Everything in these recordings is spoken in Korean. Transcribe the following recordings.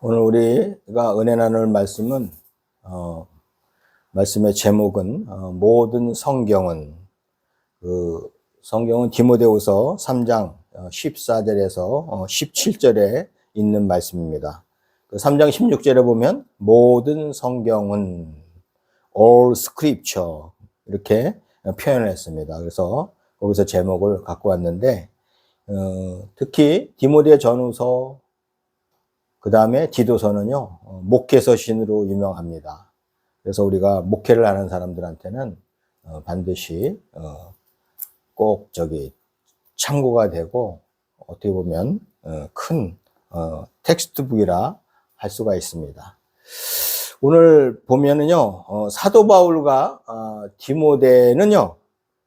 오늘 우리가 은혜 나눌 말씀은 말씀의 제목은 모든 성경은 성경은 디모데후서 3장 14절에서 17절에 있는 말씀입니다. 그 3장 16절에 보면 모든 성경은 all scripture 이렇게 표현을 했습니다. 그래서 거기서 제목을 갖고 왔는데 특히 디모데 전후서 그 다음에 디도서는요, 목회서신으로 유명합니다. 그래서 우리가 목회를 하는 사람들한테는 반드시 꼭 참고가 되고 어떻게 보면 큰 텍스트북이라 할 수가 있습니다. 오늘 보면은요, 사도 바울과 디모데는요,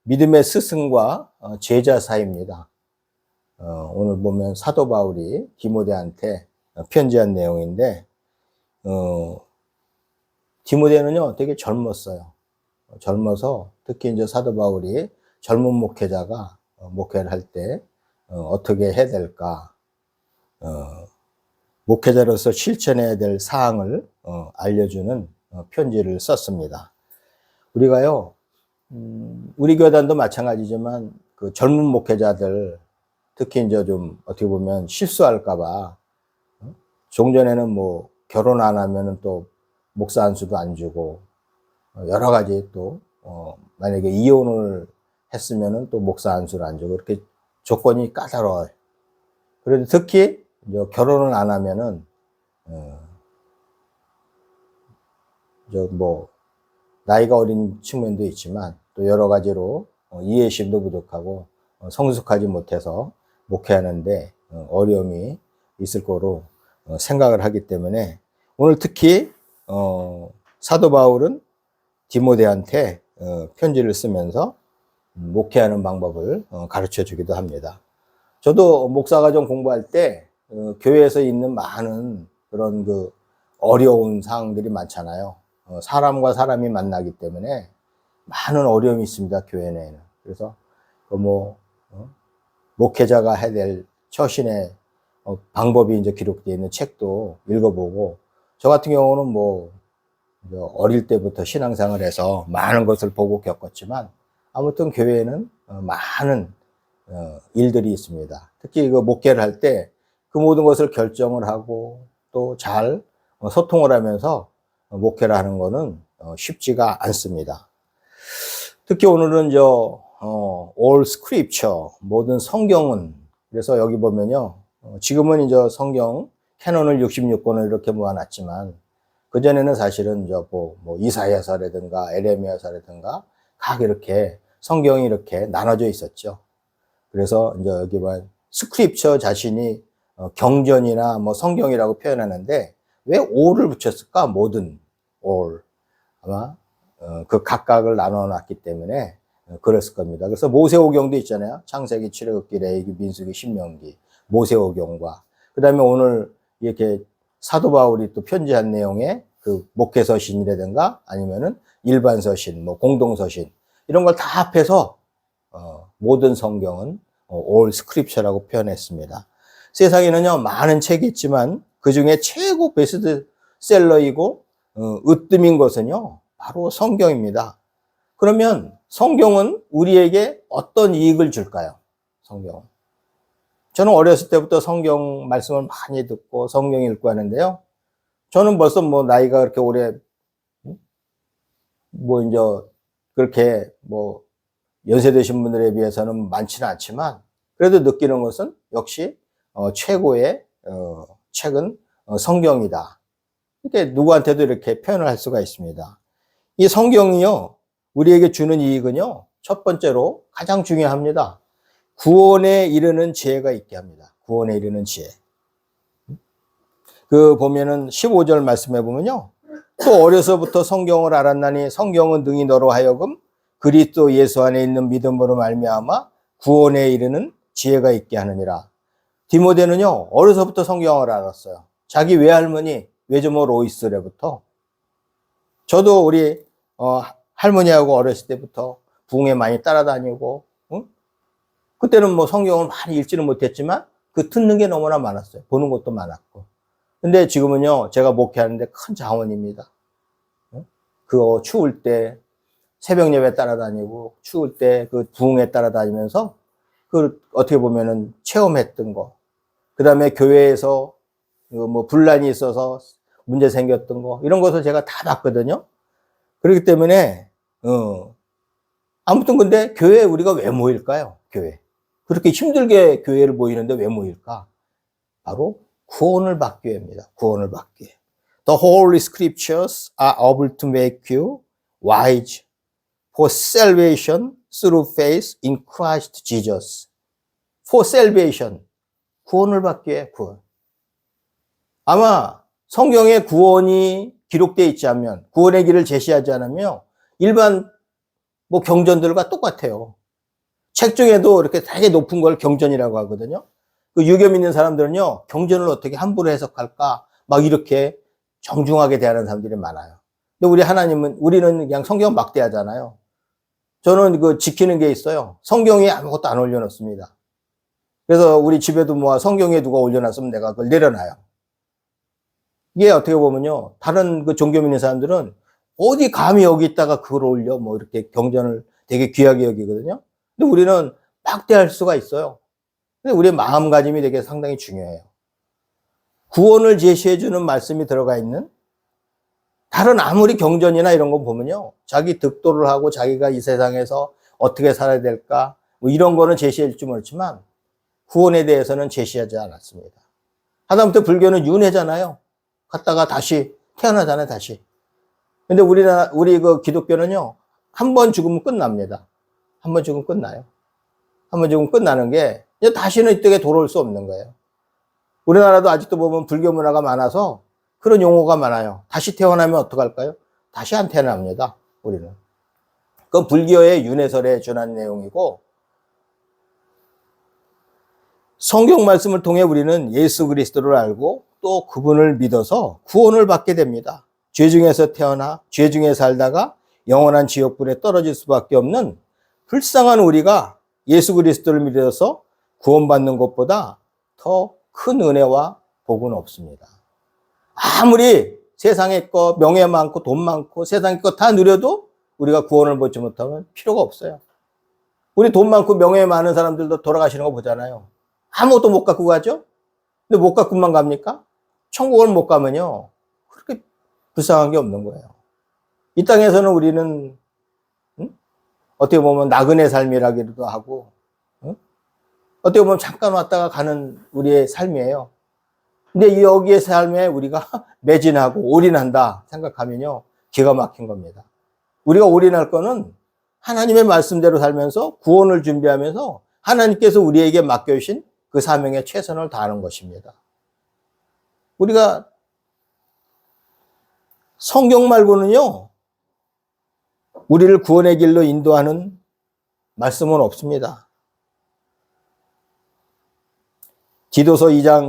믿음의 스승과 제자 사이입니다. 오늘 보면 사도 바울이 디모데한테 편지한 내용인데, 디모데는요, 되게 젊었어요. 젊어서 특히 이제 사도 바울이 젊은 목회자가 목회를 할 때 어떻게 해야 될까, 목회자로서 실천해야 될 사항을 알려주는 편지를 썼습니다. 우리가요, 우리 교단도 마찬가지지만 그 젊은 목회자들 특히 이제 좀 어떻게 보면 실수할까봐 종전에는 뭐 결혼 안 하면은 또 목사 안수도 안 주고 여러 가지 또 만약에 이혼을 했으면은 또 목사 안수를 안 주고 그렇게 조건이 까다로워요. 그래도 특히 이제 결혼을 안 하면은 뭐 나이가 어린 측면도 있지만 또 여러 가지로 이해심도 부족하고 성숙하지 못해서 목회하는데 어려움이 있을 거로 생각을 하기 때문에 오늘 특히 사도 바울은 디모데한테 편지를 쓰면서 목회하는 방법을 가르쳐 주기도 합니다. 저도 목사과정 공부할 때 교회에서 있는 많은 그런 그 어려운 사항들이 많잖아요. 사람과 사람이 만나기 때문에 많은 어려움이 있습니다, 교회 내에는. 그래서 목회자가 해야 될 처신의 방법이 이제 기록되어 있는 책도 읽어보고, 저 같은 경우는 어릴 때부터 신앙생활을 해서 많은 것을 보고 겪었지만, 아무튼 교회에는 많은 일들이 있습니다. 특히 그 목회를 할 때 그 모든 것을 결정을 하고 또 잘 소통을 하면서 목회를 하는 거는 쉽지가 않습니다. 특히 오늘은 all scripture, 모든 성경은, 그래서 여기 보면요, 지금은 이제 성경 캐논을 66권을 이렇게 모아놨지만 그전에는 사실은 이사야서라든가 에레미야서라든가 각 이렇게 성경이 이렇게 나눠져 있었죠. 그래서 이제 여기 보면 스크립처 자신이 경전이나 성경이라고 표현하는데 왜 all을 붙였을까? 모든 all. 아마 그 각각을 나눠놨기 때문에 그랬을 겁니다. 그래서 모세오경도 있잖아요. 창세기, 출애굽기, 레위기, 민수기, 신명기, 모세오경과 그 다음에 오늘 이렇게 사도 바울이 또 편지한 내용에 그 목회서신이라든가 아니면은 일반서신, 공동서신 이런 걸 다 합해서 모든 성경은 all scripture라고 표현했습니다. 세상에는요 많은 책이 있지만 그 중에 최고 베스트셀러이고 으뜸인 것은요 바로 성경입니다. 그러면 성경은 우리에게 어떤 이익을 줄까요? 성경은. 저는 어렸을 때부터 성경 말씀을 많이 듣고 성경 읽고 하는데요. 저는 벌써 나이가 그렇게 오래, 이제 그렇게 연세되신 분들에 비해서는 많지는 않지만 그래도 느끼는 것은 역시 최고의 책은 성경이다. 이렇게 누구한테도 이렇게 표현을 할 수가 있습니다. 이 성경이요, 우리에게 주는 이익은요, 첫 번째로 가장 중요합니다. 구원에 이르는 지혜가 있게 합니다. 구원에 이르는 지혜. 보면은 15절 말씀해 보면요. 또 어려서부터 성경을 알았나니 성경은 능히 너로 하여금 그리스도 예수 안에 있는 믿음으로 말미암아 구원에 이르는 지혜가 있게 하느니라. 디모데는요, 어려서부터 성경을 알았어요. 자기 외할머니, 외조모 로이스로부터. 저도 우리 할머니하고 어렸을 때부터 부흥회 많이 따라다니고, 그때는 성경을 많이 읽지는 못했지만 그 듣는 게 너무나 많았어요. 보는 것도 많았고. 근데 지금은요, 제가 목회하는데 큰 자원입니다. 그 추울 때 새벽 예배 따라다니고, 추울 때 그 부흥회 따라다니면서, 그 어떻게 보면은 체험했던 거. 그 다음에 교회에서 뭐 분란이 있어서 문제 생겼던 거, 이런 것을 제가 다 봤거든요. 그렇기 때문에, 아무튼 근데 교회에 우리가 왜 모일까요? 교회. 그렇게 힘들게 교회를 모이는데 왜 모일까? 바로 구원을 받기 위해입니다. 구원을 받기 위해. The Holy Scriptures are able to make you wise for salvation through faith in Christ Jesus. For salvation. 구원을 받기 위해 구원. 아마 성경에 구원이 기록되어 있지 않으면, 구원의 길을 제시하지 않으면 일반 뭐 경전들과 똑같아요. 책 중에도 이렇게 되게 높은 걸 경전이라고 하거든요. 그 유교 믿는 사람들은요, 경전을 어떻게 함부로 해석할까? 막 이렇게 정중하게 대하는 사람들이 많아요. 근데 우리는 그냥 성경 막대하잖아요. 저는 그 지키는 게 있어요. 성경에 아무것도 안 올려놓습니다. 그래서 우리 집에도 뭐 성경에 누가 올려놨으면 내가 그걸 내려놔요. 이게 어떻게 보면요, 다른 그 종교 믿는 사람들은 어디 감히 여기 있다가 그걸 올려, 뭐 이렇게 경전을 되게 귀하게 여기거든요. 근데 우리는 막대할 수가 있어요. 근데 우리의 마음가짐이 되게 상당히 중요해요. 구원을 제시해주는 말씀이 들어가 있는 다른 아무리 경전이나 이런 거 보면요, 자기 득도를 하고 자기가 이 세상에서 어떻게 살아야 될까, 뭐 이런 거는 제시해 줄지 모르지만 구원에 대해서는 제시하지 않았습니다. 하다못해 불교는 윤회잖아요. 갔다가 다시 태어나잖아요, 다시. 근데 우리 그 기독교는요, 한 번 죽으면 끝납니다. 한 번 죽으면 끝나요. 한 번 죽으면 끝나는 게 이제 다시는 이때에 돌아올 수 없는 거예요. 우리나라도 아직도 보면 불교 문화가 많아서 그런 용어가 많아요. 다시 태어나면 어떡할까요? 다시 안 태어납니다, 우리는. 그건 불교의 윤회설에 준한 내용이고, 성경 말씀을 통해 우리는 예수 그리스도를 알고 또 그분을 믿어서 구원을 받게 됩니다. 죄 중에서 태어나 죄 중에 살다가 영원한 지옥불에 떨어질 수밖에 없는 불쌍한 우리가 예수 그리스도를 믿어서 구원받는 것보다 더 큰 은혜와 복은 없습니다. 아무리 세상의 것, 명예 많고 돈 많고 세상의 것 다 누려도 우리가 구원을 받지 못하면 필요가 없어요. 우리 돈 많고 명예 많은 사람들도 돌아가시는 거 보잖아요. 아무것도 못 갖고 가죠? 근데 못 갖고만 갑니까? 천국을 못 가면요, 그렇게 불쌍한 게 없는 거예요. 이 땅에서는 우리는 어떻게 보면 나그네 삶이라기도 하고, 어떻게 보면 잠깐 왔다가 가는 우리의 삶이에요. 근데 여기의 삶에 우리가 매진하고 올인한다 생각하면요, 기가 막힌 겁니다. 우리가 올인할 거는 하나님의 말씀대로 살면서 구원을 준비하면서 하나님께서 우리에게 맡겨주신 그 사명에 최선을 다하는 것입니다. 우리가 성경 말고는요, 우리를 구원의 길로 인도하는 말씀은 없습니다. 디도서 2장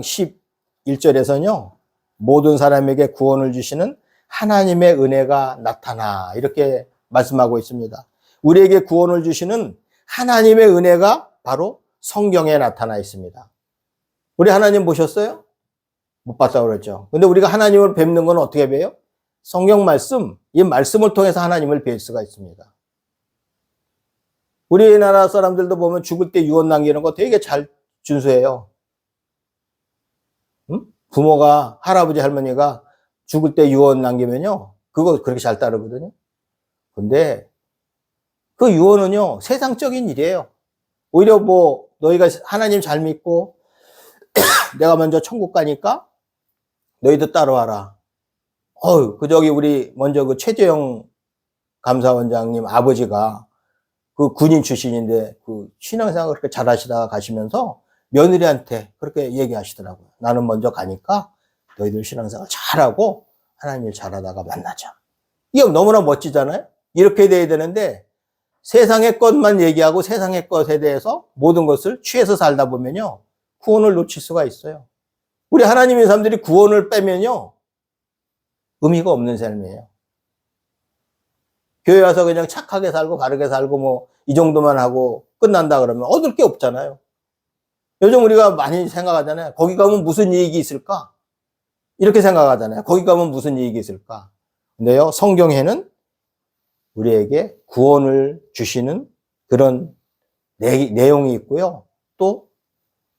11절에서는요, 모든 사람에게 구원을 주시는 하나님의 은혜가 나타나, 이렇게 말씀하고 있습니다. 우리에게 구원을 주시는 하나님의 은혜가 바로 성경에 나타나 있습니다. 우리 하나님 보셨어요? 못 봤다고 그랬죠. 근데 우리가 하나님을 뵙는 건 어떻게 뵈요? 성경 말씀, 이 말씀을 통해서 하나님을 뵐 수가 있습니다. 우리나라 사람들도 보면 죽을 때 유언 남기는 거 되게 잘 준수해요. 부모가, 할아버지, 할머니가 죽을 때 유언 남기면요, 그거 그렇게 잘 따르거든요. 근데 그 유언은요, 세상적인 일이에요. 오히려 뭐 너희가 하나님 잘 믿고 내가 먼저 천국 가니까 너희도 따라와라. 저기 우리 먼저 그 최재형 감사원장님 아버지가 그 군인 출신인데 그 신앙생활 그렇게 잘 하시다가 가시면서 며느리한테 그렇게 얘기하시더라고요. 나는 먼저 가니까 너희들 신앙생활 잘하고 하나님 일 잘하다가 만나자. 이게 너무나 멋지잖아요? 이렇게 돼야 되는데 세상의 것만 얘기하고 세상의 것에 대해서 모든 것을 취해서 살다 보면요, 구원을 놓칠 수가 있어요. 우리 하나님의 사람들이 구원을 빼면요, 의미가 없는 삶이에요. 교회 와서 그냥 착하게 살고 바르게 살고 뭐 이 정도만 하고 끝난다 그러면 얻을 게 없잖아요. 요즘 우리가 많이 생각하잖아요. 거기 가면 무슨 이익이 있을까? 이렇게 생각하잖아요. 거기 가면 무슨 이익이 있을까? 근데요, 성경에는 우리에게 구원을 주시는 그런 내용이 있고요. 또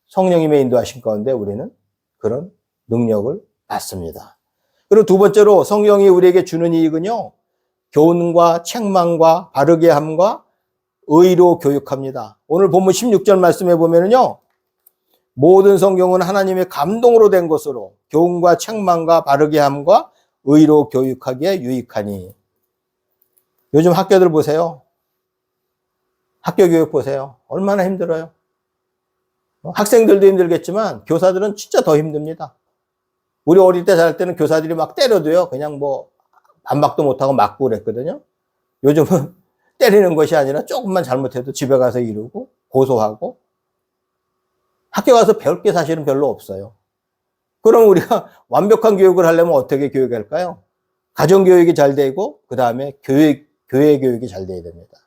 성령님의 인도하신 가운데 우리는 그런 능력을 받습니다. 그리고 두 번째로 성경이 우리에게 주는 이익은요, 교훈과 책망과 바르게 함과 의로 교육합니다. 오늘 본문 16절 말씀에 보면은요, 모든 성경은 하나님의 감동으로 된 것으로 교훈과 책망과 바르게 함과 의로 교육하기에 유익하니. 요즘 학교들 보세요. 학교 교육 보세요. 얼마나 힘들어요. 학생들도 힘들겠지만 교사들은 진짜 더 힘듭니다. 우리 어릴 때 살 때는 교사들이 막 때려도요, 그냥 뭐 반박도 못하고 맞고 그랬거든요. 요즘은 때리는 것이 아니라 조금만 잘못해도 집에 가서 이루고 고소하고, 학교 가서 배울 게 사실은 별로 없어요. 그럼 우리가 완벽한 교육을 하려면 어떻게 교육할까요? 가정교육이 잘 되고 그 다음에 교회 교육이 잘 돼야 됩니다.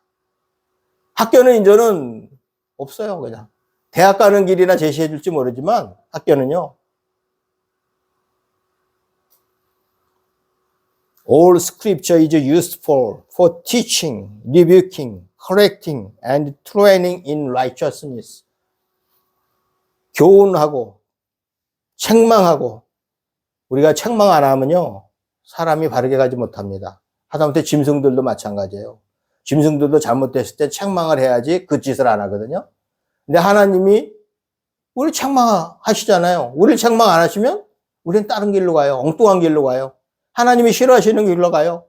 학교는 이제는 없어요. 그냥 대학 가는 길이나 제시해 줄지 모르지만 학교는요, All scripture is useful for teaching, rebuking, correcting, and training in righteousness. 교훈하고 책망하고, 우리가 책망 안 하면요, 사람이 바르게 가지 못합니다. 하다못해 짐승들도 마찬가지예요. 짐승들도 잘못됐을 때 책망을 해야지 그 짓을 안 하거든요. 근데 하나님이 우리 책망하시잖아요. 우리를 책망 안 하시면 우리는 다른 길로 가요. 엉뚱한 길로 가요. 하나님이 싫어하시는 길로 가요.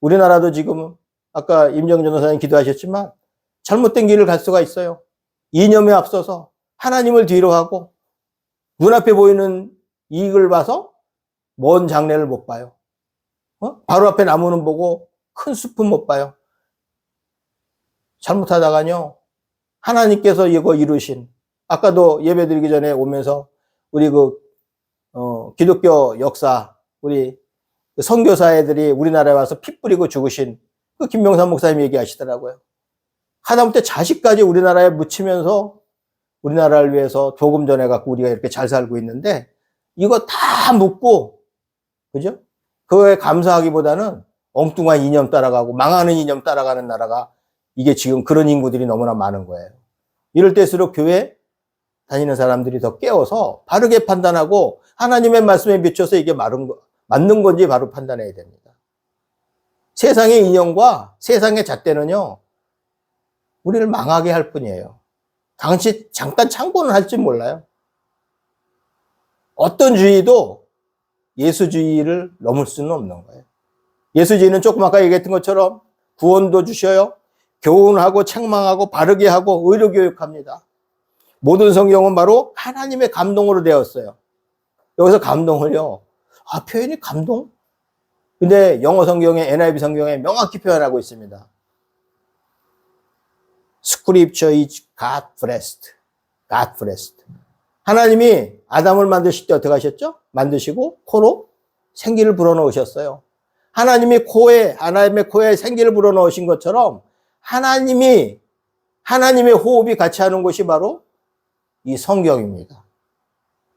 우리나라도 지금 아까 임정전 전사님 기도하셨지만 잘못된 길을 갈 수가 있어요. 이념에 앞서서 하나님을 뒤로 하고 눈앞에 보이는 이익을 봐서 먼 장래를 못 봐요. 바로 앞에 나무는 보고 큰 숲은 못 봐요. 잘못하다가요, 하나님께서 이거 이루신, 아까도 예배 드리기 전에 오면서 우리 기독교 역사, 우리 선교사 애들이 우리나라에 와서 피 뿌리고 죽으신 그 김명삼 목사님 얘기하시더라고요. 하다못해 자식까지 우리나라에 묻히면서 우리나라를 위해서 조금 전에 갖고 우리가 이렇게 잘 살고 있는데, 이거 다 묻고, 그죠? 그거에 감사하기보다는 엉뚱한 이념 따라가고 망하는 이념 따라가는 나라가, 이게 지금 그런 인구들이 너무나 많은 거예요. 이럴 때일수록 교회 다니는 사람들이 더 깨워서 바르게 판단하고 하나님의 말씀에 비춰서 이게 맞는 건지 바로 판단해야 됩니다. 세상의 이념과 세상의 잣대는요, 우리를 망하게 할 뿐이에요. 당시 잠깐 참고는 할지 몰라요. 어떤 주의도 예수주의를 넘을 수는 없는 거예요. 예수주의는 조금 아까 얘기했던 것처럼 구원도 주셔요. 교훈하고 책망하고 바르게 하고 의로 교육합니다. 모든 성경은 바로 하나님의 감동으로 되었어요. 여기서 감동을요, 표현이 감동? 근데 영어 성경에, NIV 성경에 명확히 표현하고 있습니다. Scripture is God blessed. God blessed. 하나님이 아담을 만드실 때 어떻게 하셨죠? 만드시고 코로 생기를 불어넣으셨어요. 하나님의 코에 생기를 불어넣으신 것처럼 하나님의 호흡이 같이 하는 곳이 바로 이 성경입니다.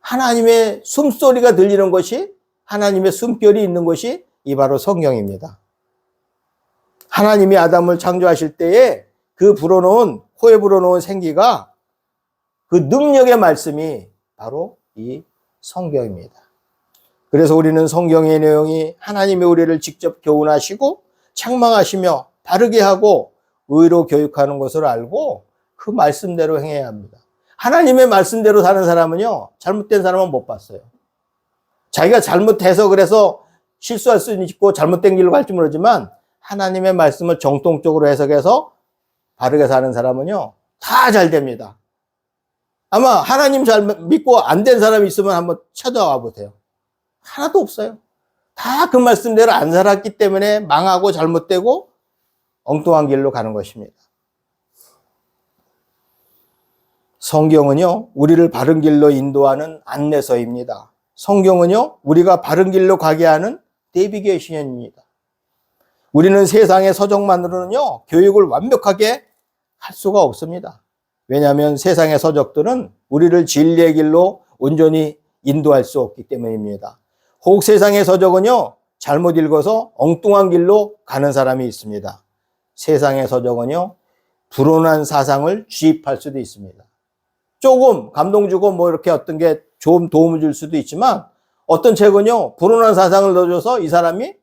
하나님의 숨소리가 들리는 것이, 하나님의 숨결이 있는 것이 이 바로 성경입니다. 하나님이 아담을 창조하실 때에 그 코에 불어넣은 생기가, 그 능력의 말씀이 바로 이 성경입니다. 그래서 우리는 성경의 내용이 하나님의 우리를 직접 교훈하시고 책망하시며 바르게 하고 의로 교육하는 것을 알고 그 말씀대로 행해야 합니다. 하나님의 말씀대로 사는 사람은요, 잘못된 사람은 못 봤어요. 자기가 잘못해서 그래서 실수할 수는 있고 잘못된 길로 갈지 모르지만 하나님의 말씀을 정통적으로 해석해서 바르게 사는 사람은요, 다 잘 됩니다. 아마 하나님 잘 믿고 안 된 사람이 있으면 한번 찾아와 보세요. 하나도 없어요. 다 그 말씀대로 안 살았기 때문에 망하고 잘못되고 엉뚱한 길로 가는 것입니다. 성경은요, 우리를 바른 길로 인도하는 안내서입니다. 성경은요, 우리가 바른 길로 가게 하는 내비게이션입니다. 우리는 세상의 서적만으로는요, 교육을 완벽하게 할 수가 없습니다. 왜냐하면 세상의 서적들은 우리를 진리의 길로 온전히 인도할 수 없기 때문입니다. 혹 세상의 서적은요, 잘못 읽어서 엉뚱한 길로 가는 사람이 있습니다. 세상의 서적은요, 불온한 사상을 주입할 수도 있습니다. 조금 감동 주고 뭐 이렇게 어떤 게 좀 도움을 줄 수도 있지만 어떤 책은요, 불온한 사상을 넣어줘서 이 사람이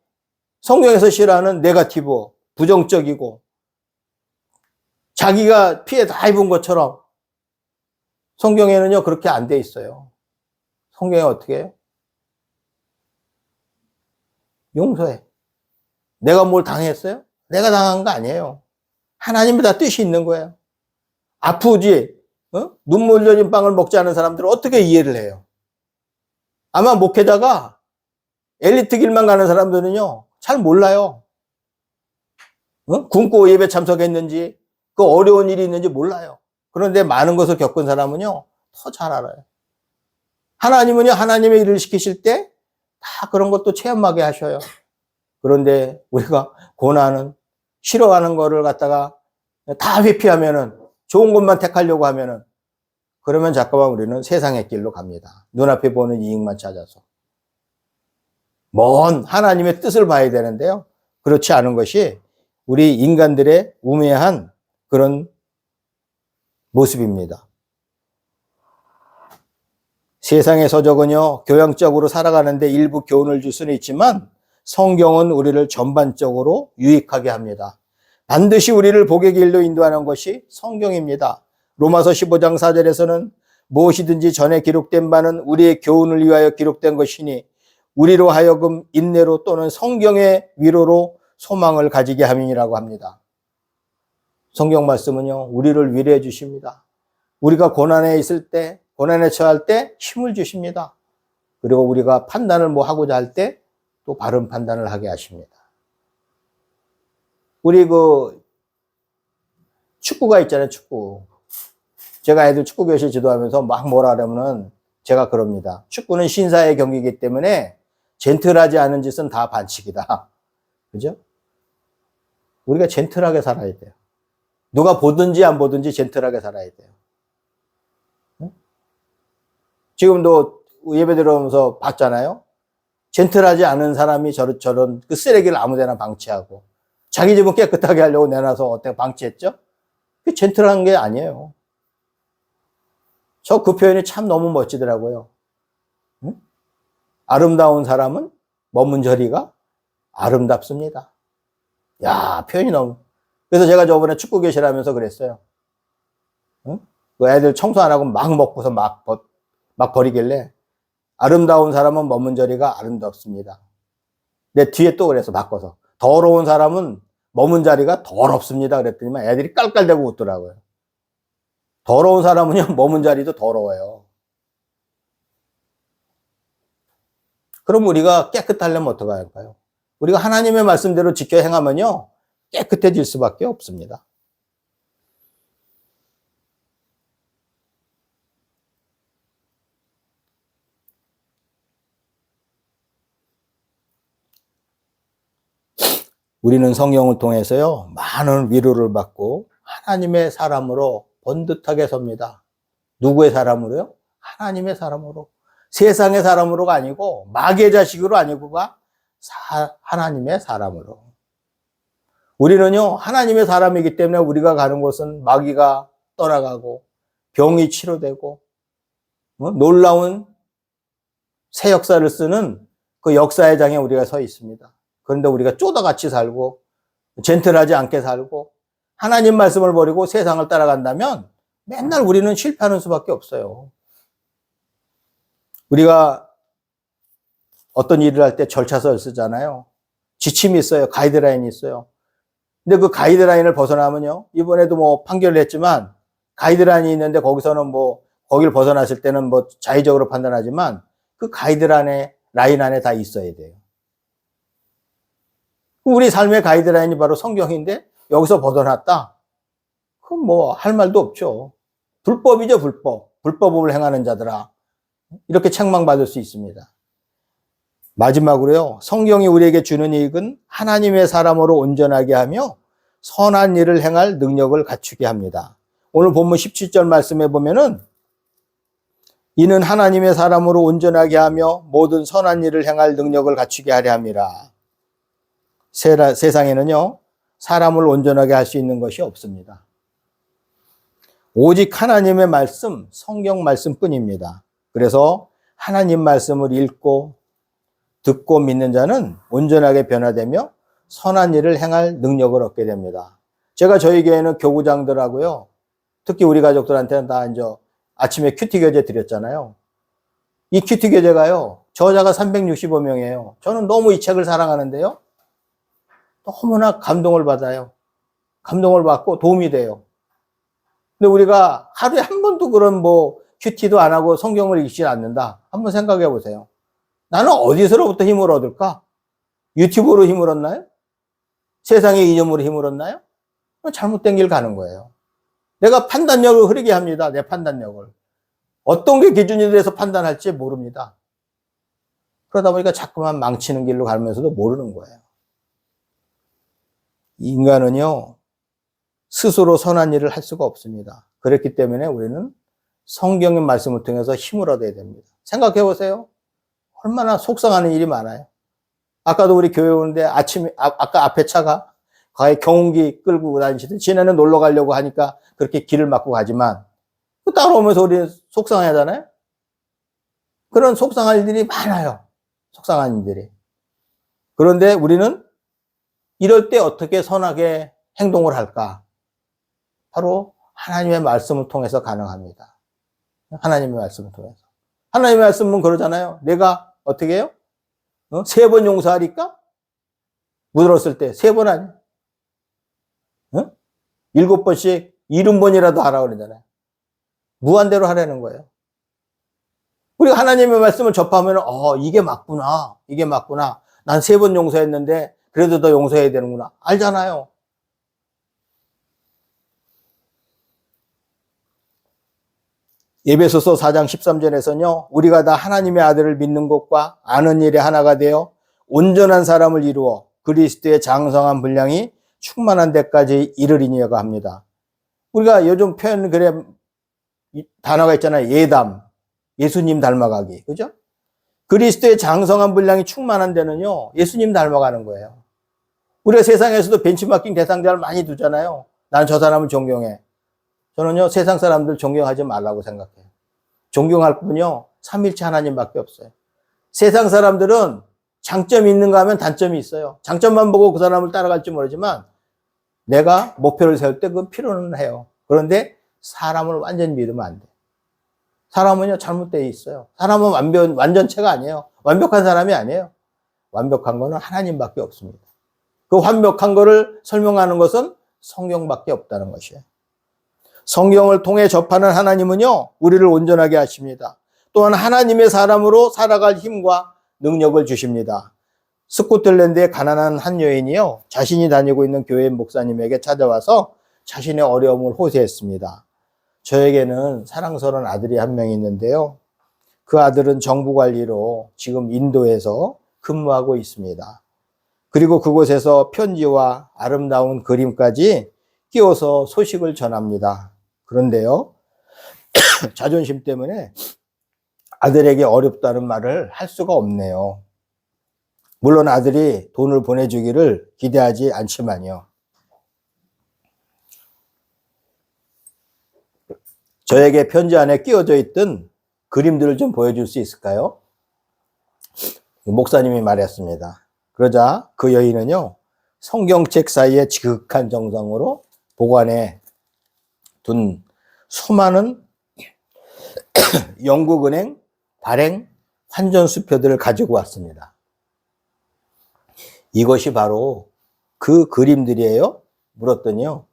성경에서 싫어하는 네거티브, 부정적이고 자기가 피해 다 입은 것처럼 성경에는요, 그렇게 안 돼 있어요. 성경에 어떻게 해요? 용서해. 내가 뭘 당했어요? 내가 당한 거 아니에요. 하나님의 다 뜻이 있는 거예요. 아프지? 눈물 흘려진 빵을 먹지 않은 사람들은 어떻게 이해를 해요? 아마 목회자가 엘리트 길만 가는 사람들은요, 잘 몰라요. 굶고 예배 참석했는지, 그 어려운 일이 있는지 몰라요. 그런데 많은 것을 겪은 사람은요, 더 잘 알아요. 하나님은요, 하나님의 일을 시키실 때 다 그런 것도 체험하게 하셔요. 그런데 우리가 고난은 싫어하는 거를 갖다가 다 회피하면은, 좋은 것만 택하려고 하면은, 그러면 잠깐만 우리는 세상의 길로 갑니다. 눈앞에 보는 이익만 찾아서. 먼 하나님의 뜻을 봐야 되는데요. 그렇지 않은 것이 우리 인간들의 우매한 그런 모습입니다. 세상의 서적은요, 교양적으로 살아가는데 일부 교훈을 줄 수는 있지만 성경은 우리를 전반적으로 유익하게 합니다. 반드시 우리를 복의 길로 인도하는 것이 성경입니다. 로마서 15장 4절에서는 무엇이든지 전에 기록된 바는 우리의 교훈을 위하여 기록된 것이니 우리로 하여금 인내로 또는 성경의 위로로 소망을 가지게 함이라고 합니다. 성경 말씀은요, 우리를 위로해 주십니다. 우리가 고난에 있을 때, 고난에 처할 때 힘을 주십니다. 그리고 우리가 판단을 뭐 하고자 할 때 또 바른 판단을 하게 하십니다. 우리 그 축구가 있잖아요, 축구. 제가 애들 축구 교실 지도하면서 막 뭐라 그러면은 제가 그럽니다. 축구는 신사의 경기이기 때문에 젠틀하지 않은 짓은 다 반칙이다. 그죠? 우리가 젠틀하게 살아야 돼요. 누가 보든지 안 보든지 젠틀하게 살아야 돼요. 응? 지금도 예배 들어오면서 봤잖아요. 젠틀하지 않은 사람이 저런 그 쓰레기를 아무데나 방치하고 자기 집은 깨끗하게 하려고 내놔서 어떻게 방치했죠? 그게 젠틀한 게 아니에요. 저 그 표현이 참 너무 멋지더라고요. 응? 아름다운 사람은 머문 저리가 아름답습니다. 야, 표현이 너무. 그래서 제가 저번에 축구 교실하면서 그랬어요. 응? 그 애들 청소 안 하고 막 먹고서 막 버리길래 아름다운 사람은 머문 저리가 아름답습니다. 내 뒤에 또 그래서 바꿔서 더러운 사람은 머문 자리가 더럽습니다. 그랬더니만 애들이 깔깔대고 웃더라고요. 더러운 사람은요, 머문 자리도 더러워요. 그럼 우리가 깨끗하려면 어떻게 할까요? 우리가 하나님의 말씀대로 지켜 행하면요, 깨끗해질 수밖에 없습니다. 우리는 성경을 통해서요, 많은 위로를 받고 하나님의 사람으로 번듯하게 섭니다. 누구의 사람으로요? 하나님의 사람으로. 세상의 사람으로가 아니고 마귀의 자식으로 아니고가 하나님의 사람으로. 우리는요, 하나님의 사람이기 때문에 우리가 가는 곳은 마귀가 떠나가고 병이 치료되고 놀라운 새 역사를 쓰는 그 역사의 장에 우리가 서 있습니다. 그런데 우리가 쪼다같이 살고 젠틀하지 않게 살고 하나님 말씀을 버리고 세상을 따라간다면 맨날 우리는 실패하는 수밖에 없어요. 우리가 어떤 일을 할 때 절차서를 쓰잖아요. 지침이 있어요. 가이드라인이 있어요. 근데 그 가이드라인을 벗어나면요, 이번에도 뭐 판결을 했지만 가이드라인이 있는데 거기서는 뭐 거기를 벗어났을 때는 뭐 자의적으로 판단하지만 그 가이드라인 안에 다 있어야 돼요. 우리 삶의 가이드라인이 바로 성경인데 여기서 벗어났다? 그럼 뭐 할 말도 없죠. 불법이죠, 불법. 불법을 행하는 자들아. 이렇게 책망받을 수 있습니다. 마지막으로요, 성경이 우리에게 주는 이익은 하나님의 사람으로 온전하게 하며 선한 일을 행할 능력을 갖추게 합니다. 오늘 본문 17절 말씀해 보면은 이는 하나님의 사람으로 온전하게 하며 모든 선한 일을 행할 능력을 갖추게 하려 함이라. 세상에는요, 사람을 온전하게 할 수 있는 것이 없습니다. 오직 하나님의 말씀, 성경 말씀뿐입니다. 그래서 하나님 말씀을 읽고 듣고 믿는 자는 온전하게 변화되며 선한 일을 행할 능력을 얻게 됩니다. 제가 저희 교회는 교구장들하고요, 특히 우리 가족들한테는 다 이제 아침에 큐티 교재 드렸잖아요. 이 큐티 교재가요, 저자가 365명이에요. 저는 너무 이 책을 사랑하는데요, 너무나 감동을 받아요. 감동을 받고 도움이 돼요. 근데 우리가 하루에 한 번도 그런 큐티도 안 하고 성경을 읽지 않는다. 한번 생각해 보세요. 나는 어디서로부터 힘을 얻을까? 유튜브로 힘을 얻나요? 세상의 이념으로 힘을 얻나요? 잘못된 길 가는 거예요. 내가 판단력을 흐리게 합니다. 내 판단력을. 어떤 게 기준이 돼서 판단할지 모릅니다. 그러다 보니까 자꾸만 망치는 길로 가면서도 모르는 거예요. 인간은요, 스스로 선한 일을 할 수가 없습니다. 그렇기 때문에 우리는 성경의 말씀을 통해서 힘을 얻어야 됩니다. 생각해 보세요. 얼마나 속상하는 일이 많아요. 아까도 우리 교회 오는데 아침에, 아까 앞에 차가 거의 경운기 끌고 다니시던, 지난해 놀러 가려고 하니까 그렇게 길을 막고 가지만, 따라오면서 우리는 속상해 하잖아요? 그런 속상할 일들이 많아요. 속상한 일들이. 그런데 우리는 이럴 때 어떻게 선하게 행동을 할까? 바로 하나님의 말씀을 통해서 가능합니다. 하나님의 말씀을 통해서. 하나님의 말씀은 그러잖아요. 내가 어떻게 해요? 3번 용서하리까? 물었을 때 3번 아니야? 7번씩 70번이라도 하라 그러잖아요. 무한대로 하라는 거예요. 우리가 하나님의 말씀을 접하면 이게 맞구나. 이게 맞구나. 난 3번 용서했는데 그래도 더 용서해야 되는구나. 알잖아요. 에베소서 4장 13절에서는요, 우리가 다 하나님의 아들을 믿는 것과 아는 일에 하나가 되어 온전한 사람을 이루어 그리스도의 장성한 분량이 충만한 데까지 이르리니가 합니다. 우리가 요즘 표현 단어가 있잖아요. 예담, 예수님 닮아가기, 그죠? 그리스도의 장성한 분량이 충만한 데는요, 예수님 닮아가는 거예요. 우리가 세상에서도 벤치마킹 대상자를 많이 두잖아요. 나는 저 사람을 존경해. 저는요, 세상 사람들 존경하지 말라고 생각해요. 존경할 분요, 삼일체 하나님밖에 없어요. 세상 사람들은 장점이 있는가 하면 단점이 있어요. 장점만 보고 그 사람을 따라갈지 모르지만 내가 목표를 세울 때 그 필요는 해요. 그런데 사람을 완전히 믿으면 안 돼. 사람은요, 잘못되어 있어요. 사람은 완전체가 아니에요. 완벽한 사람이 아니에요. 완벽한 거는 하나님밖에 없습니다. 그 완벽한 거를 설명하는 것은 성경밖에 없다는 것이에요. 성경을 통해 접하는 하나님은요, 우리를 온전하게 하십니다. 또한 하나님의 사람으로 살아갈 힘과 능력을 주십니다. 스코틀랜드의 가난한 한 여인이요, 자신이 다니고 있는 교회 목사님에게 찾아와서 자신의 어려움을 호소했습니다. 저에게는 사랑스러운 아들이 한 명 있는데요, 그 아들은 정부 관리로 지금 인도에서 근무하고 있습니다. 그리고 그곳에서 편지와 아름다운 그림까지 끼워서 소식을 전합니다. 그런데요, 자존심 때문에 아들에게 어렵다는 말을 할 수가 없네요. 물론 아들이 돈을 보내주기를 기대하지 않지만요. 저에게 편지 안에 끼워져 있던 그림들을 좀 보여줄 수 있을까요? 목사님이 말했습니다. 그러자 그 여인은요, 성경책 사이에 지극한 정성으로 보관해 둔 수많은 영국은행 발행 환전수표들을 가지고 왔습니다. 이것이 바로 그 그림들이에요? 물었더니요,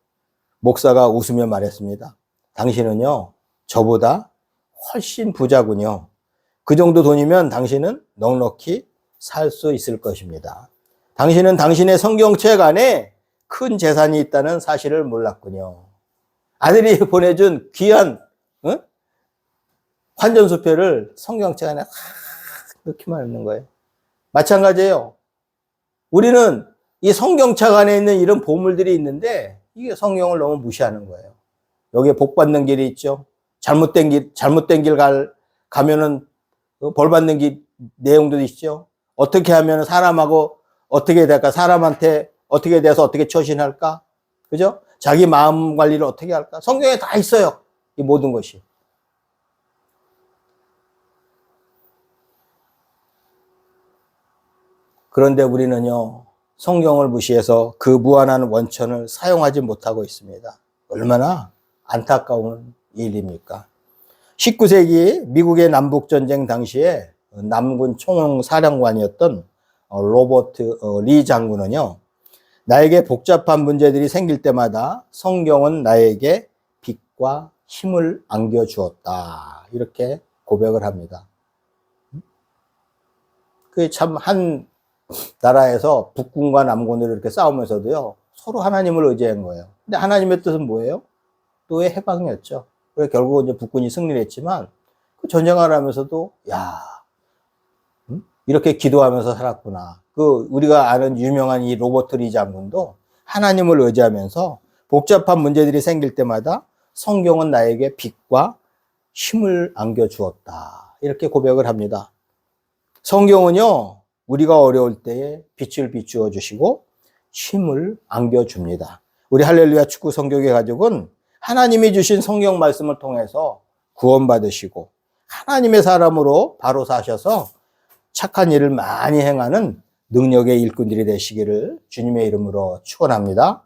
목사가 웃으며 말했습니다. 당신은요, 저보다 훨씬 부자군요. 그 정도 돈이면 당신은 넉넉히 살 수 있을 것입니다. 당신은 당신의 성경책 안에 큰 재산이 있다는 사실을 몰랐군요. 아들이 보내준 귀한 환전수표를 성경책 안에 넣기만 있는 거예요. 마찬가지예요. 우리는 이 성경책 안에 있는 이런 보물들이 있는데 이게 성경을 너무 무시하는 거예요. 여기에 복 받는 길이 있죠. 잘못된 길 가면은 벌 받는 내용도 있죠. 어떻게 하면 사람하고 어떻게 될까? 사람한테 어떻게 돼서 어떻게 처신할까? 그죠? 자기 마음 관리를 어떻게 할까? 성경에 다 있어요. 이 모든 것이. 그런데 우리는요, 성경을 무시해서 그 무한한 원천을 사용하지 못하고 있습니다. 얼마나 안타까운 일입니까? 19세기 미국의 남북전쟁 당시에 남군 총사령관이었던 로버트 리 장군은요, 나에게 복잡한 문제들이 생길 때마다 성경은 나에게 빛과 힘을 안겨주었다. 이렇게 고백을 합니다. 그게 참 한 나라에서 북군과 남군을 이렇게 싸우면서도요, 서로 하나님을 의지한 거예요. 근데 하나님의 뜻은 뭐예요? 또의 해방이었죠. 그래서 결국 이제 북군이 승리를 했지만, 그 전쟁을 하면서도, 야, 이렇게 기도하면서 살았구나. 우리가 아는 유명한 이 로버트 리 장군도 하나님을 의지하면서 복잡한 문제들이 생길 때마다 성경은 나에게 빛과 힘을 안겨주었다. 이렇게 고백을 합니다. 성경은요, 우리가 어려울 때에 빛을 비추어 주시고 힘을 안겨줍니다. 우리 할렐루야 축구 성교회 가족은 하나님이 주신 성경 말씀을 통해서 구원받으시고 하나님의 사람으로 바로 사셔서 착한 일을 많이 행하는 능력의 일꾼들이 되시기를 주님의 이름으로 축원합니다.